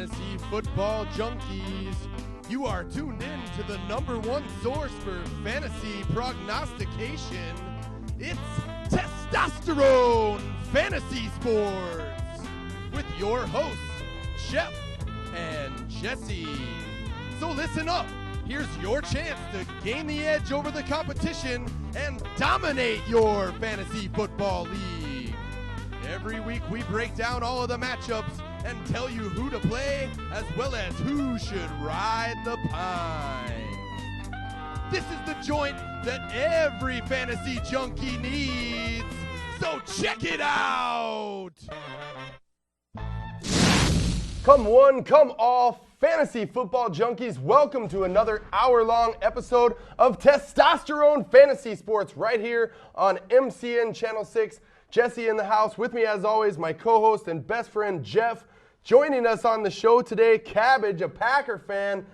Fantasy Football Junkies. You are tuned in to the #1 source for fantasy prognostication. It's Testosterone Fantasy Sports with your hosts, Jeff and Jesse. So listen up. Here's your chance to gain the edge over the competition and dominate your fantasy football league. Every week we break down all of the matchups and tell you who to play as well as who should ride the pine. This is the joint that every fantasy junkie needs, so check it out! Come one, come all, fantasy football junkies, welcome to another hour-long episode of Testosterone Fantasy Sports right here on MCN Channel 6. Jesse in the house, with me as always, my co-host and best friend Jeff. Joining us on the show today, Cabbage, a Packer fan.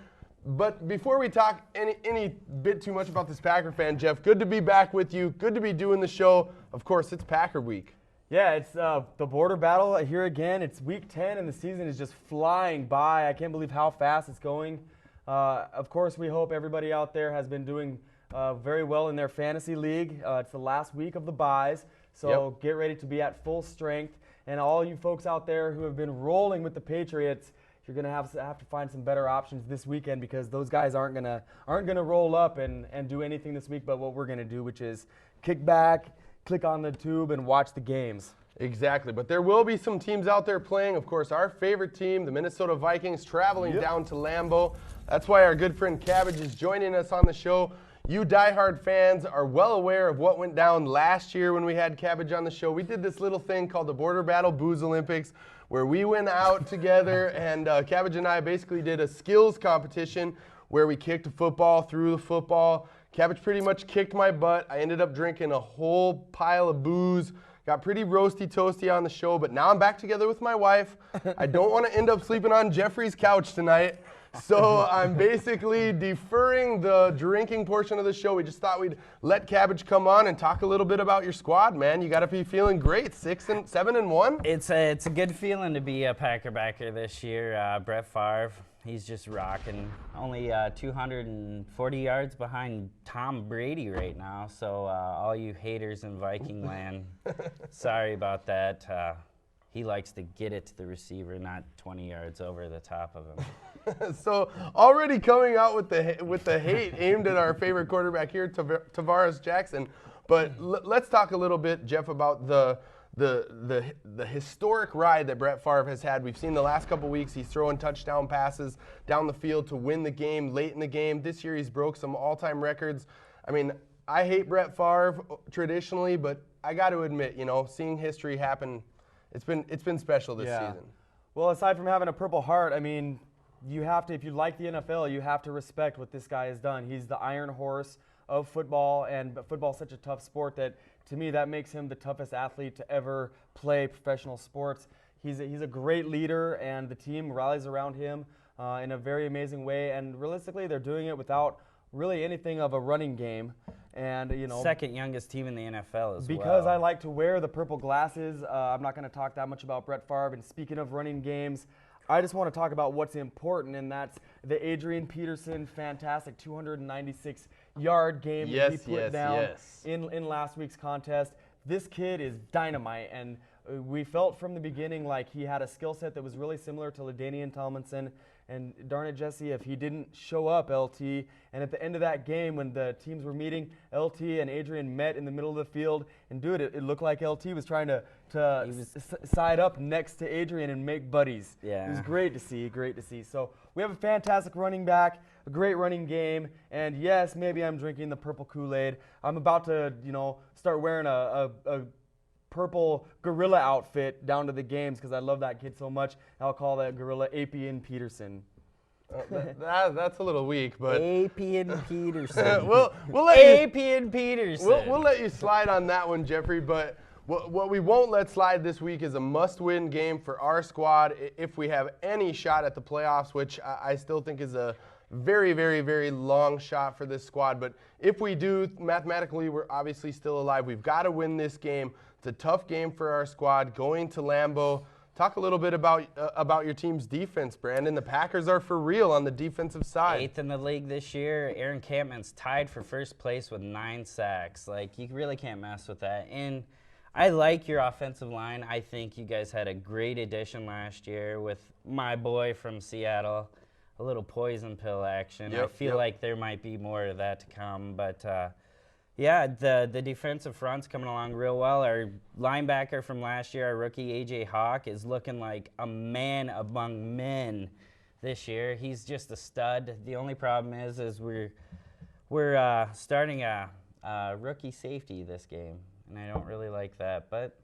But before we talk any bit too much about this Packer fan, Jeff, good to be back with you. Good to be doing the show. Of course, it's Packer week. Yeah, it's the border battle here again. It's week 10 and the season is just flying by. I can't believe how fast it's going. Of course, we hope everybody out there has been doing very well in their fantasy league. It's the last week of the buys, so Get ready to be at full strength. And all you folks out there who have been rolling with the Patriots, you're gonna have to find some better options this weekend because those guys aren't gonna roll up and do anything this week. But what we're gonna do, which is kick back, click on the tube, and watch the games. Exactly, but there will be some teams out there playing. Of course, our favorite team, the Minnesota Vikings, traveling down to Lambo. That's why our good friend Cabbage is joining us on the show. You diehard fans are well aware of what went down last year when we had Cabbage on the show. We did this little thing called the Border Battle Booze Olympics where we went out together and Cabbage and I basically did a skills competition where we kicked a football, threw the football. Cabbage pretty much kicked my butt. I ended up drinking a whole pile of booze. Got pretty roasty toasty on the show, but now I'm back together with my wife. I don't want to end up sleeping on Jeffrey's couch tonight. So I'm basically deferring the drinking portion of the show. We just thought we'd let Cabbage come on and talk a little bit about your squad, man. You got to be feeling great, 7-1. It's a good feeling to be a Packer backer this year. Brett Favre, he's just rocking. Only 240 yards behind Tom Brady right now. So all you haters in Viking land, sorry about that. He likes to get it to the receiver, not 20 yards over the top of him. So already coming out with the hate aimed at our favorite quarterback here, Tavares Jackson. But let's talk a little bit, Jeff, about the historic ride that Brett Favre has had. We've seen the last couple weeks he's throwing touchdown passes down the field to win the game late in the game. This year he's broke some all-time records. I mean, I hate Brett Favre traditionally, but I got to admit, seeing history happen, it's been special this season. Well, aside from having a Purple Heart, I mean, you have to, if you like the NFL, you have to respect what this guy has done. He's the iron horse of football, and football is such a tough sport that, to me, that makes him the toughest athlete to ever play professional sports. He's a great leader, and the team rallies around him in a very amazing way. And realistically, they're doing it without really anything of a running game. And second youngest team in the NFL as well. Because I like to wear the purple glasses, I'm not going to talk that much about Brett Favre. And speaking of running games, I just want to talk about what's important, and that's the Adrian Peterson fantastic 296-yard game that he put down in last week's contest. This kid is dynamite, and we felt from the beginning like he had a skill set that was really similar to LaDainian Tomlinson. And darn it, Jesse, if he didn't show up, LT, and at the end of that game when the teams were meeting, LT and Adrian met in the middle of the field, and it looked like LT was trying to side up next to Adrian and make buddies. Yeah. It was great to see. So we have a fantastic running back, a great running game, and yes, maybe I'm drinking the purple Kool-Aid. I'm about to, start wearing a purple gorilla outfit down to the games because I love that kid so much. I'll call that gorilla Adrian Peterson. That's a little weak, but Adrian Peterson. we'll let Peterson. We'll let you slide on that one, Jeffrey. But what we won't let slide this week is a must-win game for our squad if we have any shot at the playoffs, which I still think is a very, very, very long shot for this squad. But if we do, mathematically, we're obviously still alive. We've got to win this game. It's a tough game for our squad, going to Lambo Talk a little bit about your team's defense, Brandon. The Packers are for real on the defensive side. 8th in the league this year. Aaron Campman's tied for first place with 9 sacks. Like, you really can't mess with that. And I like your offensive line. I think you guys had a great addition last year with my boy from Seattle. A little poison pill action. I feel like there might be more of that to come. But, yeah, the defensive front's coming along real well. Our linebacker from last year, our rookie, A.J. Hawk, is looking like a man among men this year. He's just a stud. The only problem is we're starting a rookie safety this game, and I don't really like that. But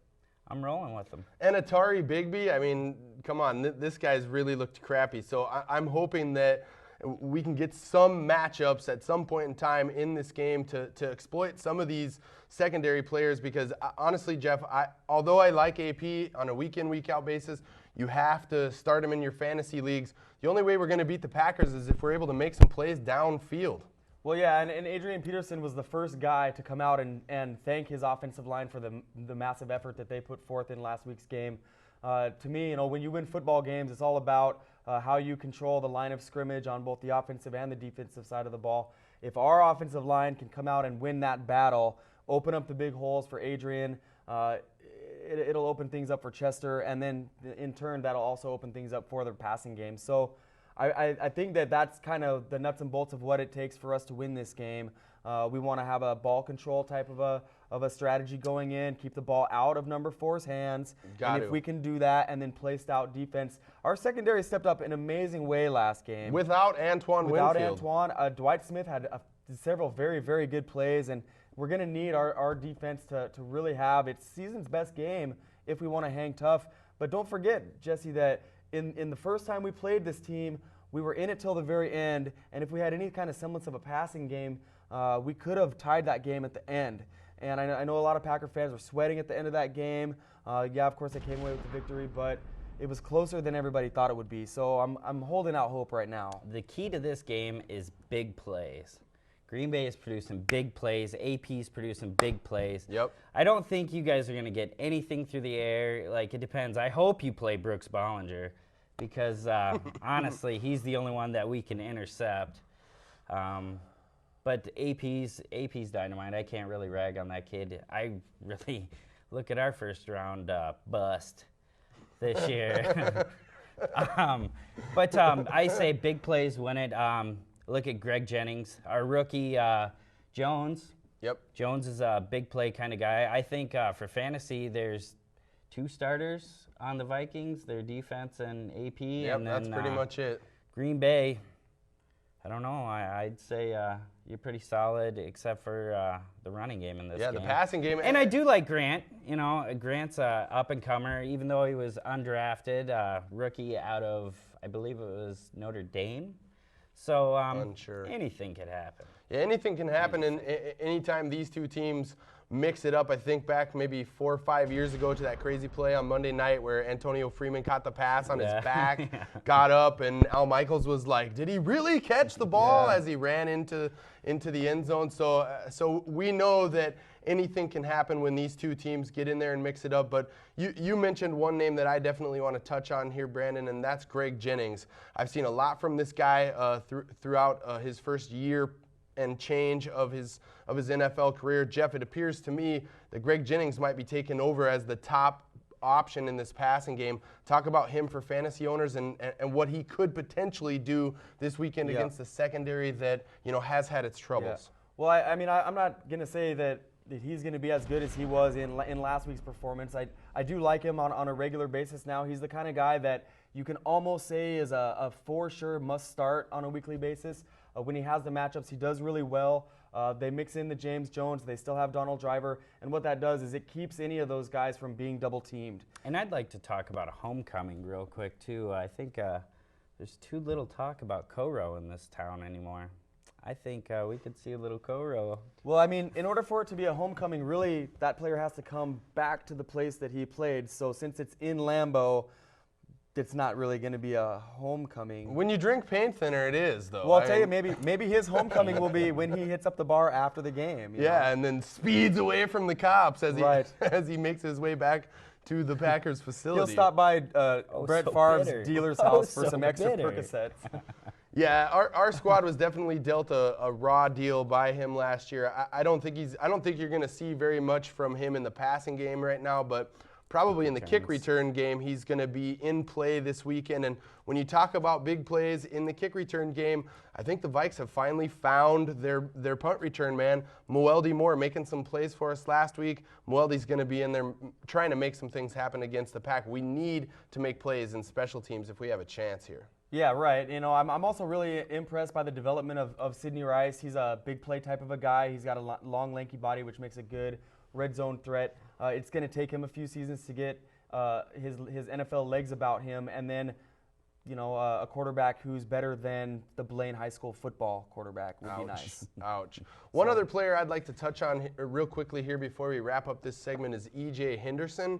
I'm rolling with them. And Atari Bigby, I mean, come on, this guy's really looked crappy. So I'm hoping that we can get some matchups at some point in time in this game to exploit some of these secondary players because, honestly, Jeff, although I like AP on a week-in, week-out basis, you have to start him in your fantasy leagues. The only way we're going to beat the Packers is if we're able to make some plays downfield. Well, yeah, and Adrian Peterson was the first guy to come out and thank his offensive line for the massive effort that they put forth in last week's game. To me, when you win football games, it's all about how you control the line of scrimmage on both the offensive and the defensive side of the ball. If our offensive line can come out and win that battle, open up the big holes for Adrian, it'll open things up for Chester, and then in turn that'll also open things up for the passing game. So I think that's kind of the nuts and bolts of what it takes for us to win this game. We want to have a ball control type of a strategy going in, keep the ball out of number 4's hands. If we can do that and then play stout defense. Our secondary stepped up in an amazing way last game. Without Antoine Winfield. Dwight Smith had several very, very good plays, and we're going to need our defense to really have its season's best game if we want to hang tough. But don't forget, Jesse, that in the first time we played this team, we were in it till the very end, and if we had any kind of semblance of a passing game, we could have tied that game at the end. And I know a lot of Packer fans were sweating at the end of that game. Yeah, of course, they came away with the victory, but it was closer than everybody thought it would be. So I'm holding out hope right now. The key to this game is big plays. Green Bay is producing big plays. AP's producing big plays. Yep. I don't think you guys are going to get anything through the air. Like, it depends. I hope you play Brooks Bollinger because, honestly, he's the only one that we can intercept. But AP's dynamite. I can't really rag on that kid. I really look at our first-round bust this year. I say big plays win it. Look at Greg Jennings, our rookie Jones. Yep. Jones is a big play kind of guy. I think for fantasy, there's 2 starters on the Vikings, their defense and AP. Yep, and then, that's pretty much it. Green Bay, I don't know. I'd say you're pretty solid except for the running game in this game. Yeah, the passing game. And I do like Grant. Grant's a up-and-comer, even though he was undrafted, rookie out of, I believe it was Notre Dame. So unsure. Anything could happen. Yeah, anything can happen, and anytime these two teams mix it up. I think back maybe 4 or 5 years ago to that crazy play on Monday night where Antonio Freeman caught the pass on his back, got up, and Al Michaels was like, did he really catch the ball as he ran into the end zone? So we know that anything can happen when these two teams get in there and mix it up. But you mentioned one name that I definitely want to touch on here, Brandon, and that's Greg Jennings. I've seen a lot from this guy throughout his first year and change of his NFL career. Jeff, it appears to me that Greg Jennings might be taken over as the top option in this passing game. Talk about him for fantasy owners and what he could potentially do this weekend against the secondary that has had its troubles. Yeah. Well, I'm not going to say that he's going to be as good as he was in last week's performance. I do like him on a regular basis now. He's the kind of guy that you can almost say is a for sure must start on a weekly basis. When he has the matchups, he does really well. They mix in the James Jones. They still have Donald Driver. And what that does is it keeps any of those guys from being double-teamed. And I'd like to talk about a homecoming real quick, too. I think there's too little talk about Coro in this town anymore. I think we could see a little Coro. Well, in order for it to be a homecoming, really, that player has to come back to the place that he played. So since it's in Lambo, it's not really going to be a homecoming. When you drink paint thinner, it is, though. Well, I'll tell you, maybe his homecoming will be when he hits up the bar after the game. You know? And then speeds away from the cops as he makes his way back to the Packers facility. He'll stop by Brett so Favre's bitter. dealer's Oh, house for so some extra bitter. Percocets. Yeah, our squad was definitely dealt a raw deal by him last year. I don't think you're going to see very much from him in the passing game right now, but probably in the kick return game, he's going to be in play this weekend. And when you talk about big plays in the kick return game, I think the Vikes have finally found their punt return man, Moeldy Moore, making some plays for us last week. Moeldy's going to be in there trying to make some things happen against the Pack. We need to make plays in special teams if we have a chance here. Yeah, right. You know, I'm also really impressed by the development of Sidney Rice. He's a big play type of a guy. He's got a long, lanky body, which makes a good red zone threat. It's going to take him a few seasons to get his NFL legs about him, and then, you know, a quarterback who's better than the Blaine High School football quarterback would be nice. Ouch. One other player I'd like to touch on real quickly here before we wrap up this segment is E.J. Henderson.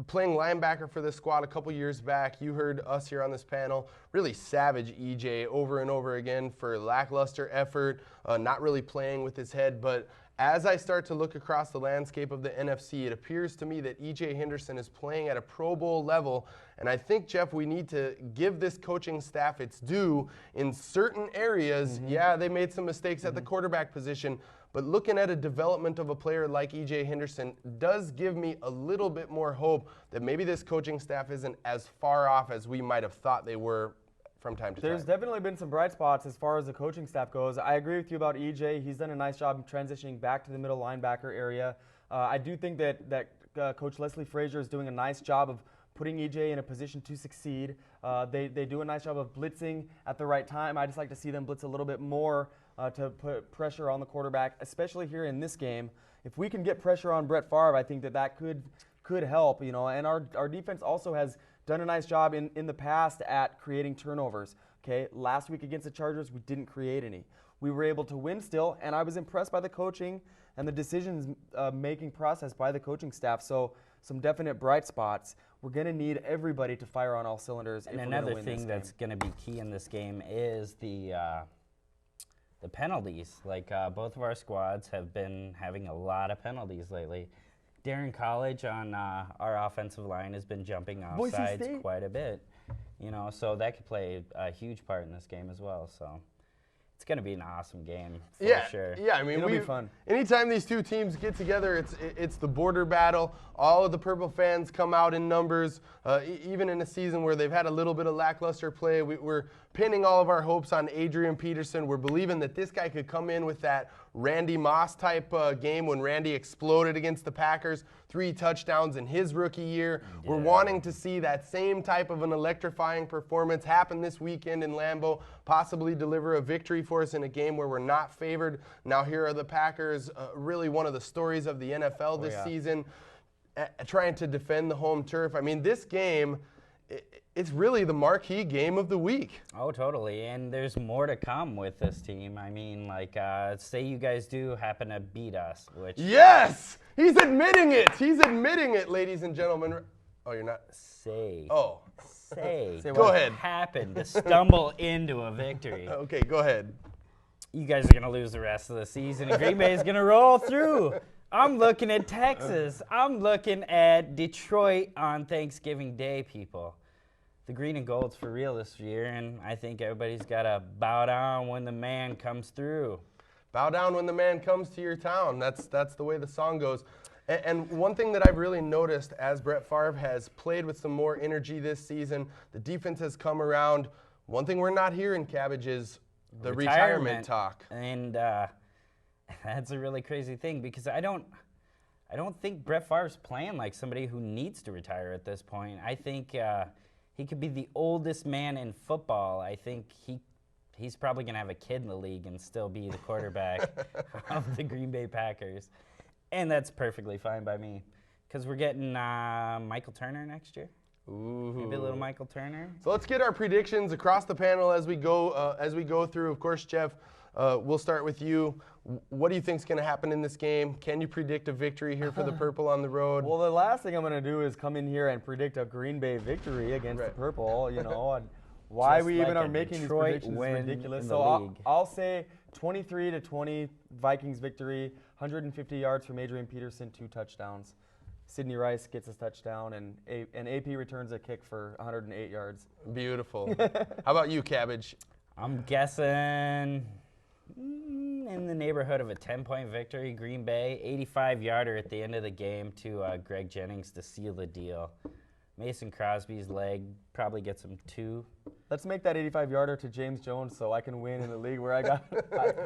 Playing linebacker for this squad a couple years back. You heard us here on this panel really savage E.J. over and over again for lackluster effort, not really playing with his head. But as I start to look across the landscape of the NFC, it appears to me that E.J. Henderson is playing at a Pro Bowl level. And I think, Jeff, we need to give this coaching staff its due in certain areas. Yeah, they made some mistakes at the quarterback position, but looking at a development of a player like E.J. Henderson does give me a little bit more hope that maybe this coaching staff isn't as far off as we might have thought they were from time to time. There's definitely been some bright spots as far as the coaching staff goes. I agree with you about E.J. He's done a nice job transitioning back to the middle linebacker area. I do think that Coach Leslie Frazier is doing a nice job of putting E.J. in a position to succeed. They do a nice job of blitzing at the right time. I just like to see them blitz a little bit more to put pressure on the quarterback, especially here in this game. If we can get pressure on Brett Favre, I think that could help, you know. And our defense also has done a nice job in the past at creating turnovers. Okay, last week against the Chargers, we didn't create any. We were able to win still, and I was impressed by the coaching and the decisions making process by the coaching staff. So some definite bright spots. We're going to need everybody to fire on all cylinders. And another thing that's going to be key in this game is the penalties. Like both of our squads have been having a lot of penalties lately. Darren College on our offensive line has been jumping off sides quite a bit. You know, so that could play a huge part in this game as well. So it's going to be an awesome game for sure. Yeah, I mean, it'll be fun. Anytime these two teams get together, it's the border battle. All of the Purple fans come out in numbers. Even in a season where they've had a little bit of lackluster play, we're pinning all of our hopes on Adrian Peterson. We're believing that this guy could come in with that Randy Moss type game when Randy exploded against the Packers, 3 touchdowns in his rookie year. Yeah. We're wanting to see that same type of an electrifying performance happen this weekend in Lambeau, possibly deliver a victory for us in a game where we're not favored. Now here are the Packers, really one of the stories of the NFL this season, trying to defend the home turf. I mean, this game, it's really the marquee game of the week. Oh, totally. And there's more to come with this team. I mean, like, say you guys do happen to beat us, which... Yes! He's admitting it! He's admitting it, ladies and gentlemen. Oh, you're not... Say. Oh. Say. Go ahead. Happen to stumble into a victory. Okay, go ahead. You guys are going to lose the rest of the season, and Green Bay is going to roll through. I'm looking at Texas. I'm looking at Detroit on Thanksgiving Day, people. The green and gold's for real this year, and I think everybody's got to bow down when the man comes through. Bow down when the man comes to your town. That's the way the song goes. And one thing that I've really noticed as Brett Favre has played with some more energy this season, the defense has come around. One thing we're not hearing, Cabbage, is the retirement talk. And that's a really crazy thing because I don't think Brett Favre's playing like somebody who needs to retire at this point. I think he could be the oldest man in football. I think he's probably going to have a kid in the league and still be the quarterback of the Green Bay Packers. And that's perfectly fine by me because we're getting Michael Turner next year. Ooh. Maybe a little Michael Turner. So let's get our predictions across the panel as we go through. Of course, Jeff, we'll start with you. What do you think is going to happen in this game? Can you predict a victory here for the Purple on the road? Well, the last thing I'm going to do is come in here and predict a Green Bay victory against the Purple. You know, and why Just we like even are a making Detroit these predictions win is ridiculous. in the So league. I'll say 23-20 Vikings victory, 150 yards from Adrian Peterson, 2 touchdowns. Sidney Rice gets his touchdown, and AP returns a kick for 108 yards. Beautiful. How about you, Cabbage? I'm guessing in the neighborhood of a 10-point victory. Green Bay, 85-yarder at the end of the game to Greg Jennings to seal the deal. Mason Crosby's leg probably gets him 2. Let's make that 85-yarder to James Jones so I can win in the league where I got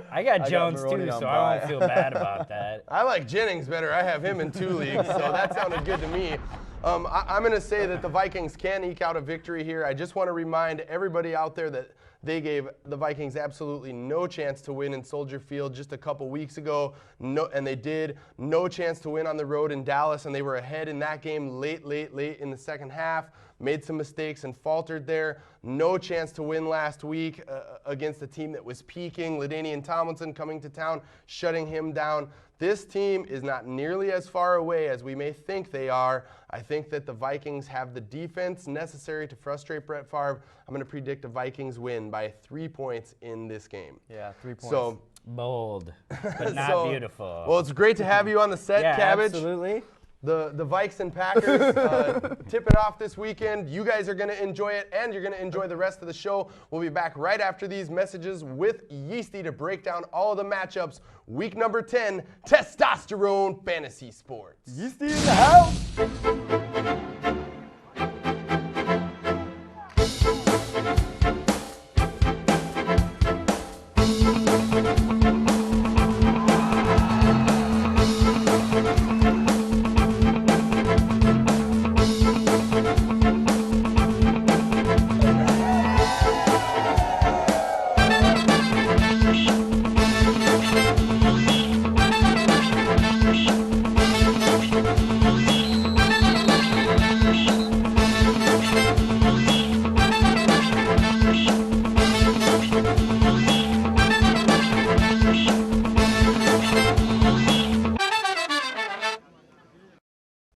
I got Jones Maroney too, on so bye. I won't feel bad about that. I like Jennings better. I have him in 2 leagues, so that sounded good to me. I'm going to say that the Vikings can eke out a victory here. I just want to remind everybody out there that they gave the Vikings absolutely no chance to win in Soldier Field just a couple weeks ago, and they did. No chance to win on the road in Dallas, and they were ahead in that game late in the second half. Made some mistakes and faltered there. No chance to win last week against a team that was peaking. LaDainian Tomlinson coming to town, shutting him down. This team is not nearly as far away as we may think they are. I think that the Vikings have the defense necessary to frustrate Brett Favre. I'm going to predict a Vikings win by 3 points in this game. Yeah, 3 points. So Bold, but not beautiful. Well, it's great to have you on the set, yeah, Cabbage. Absolutely. The Vikes and Packers tip it off this weekend. You guys are going to enjoy it, and you're going to enjoy the rest of the show. We'll be back right after these messages with Yeasty to break down all of the matchups. Week number 10, Testosterone Fantasy Sports. Yeasty in the house.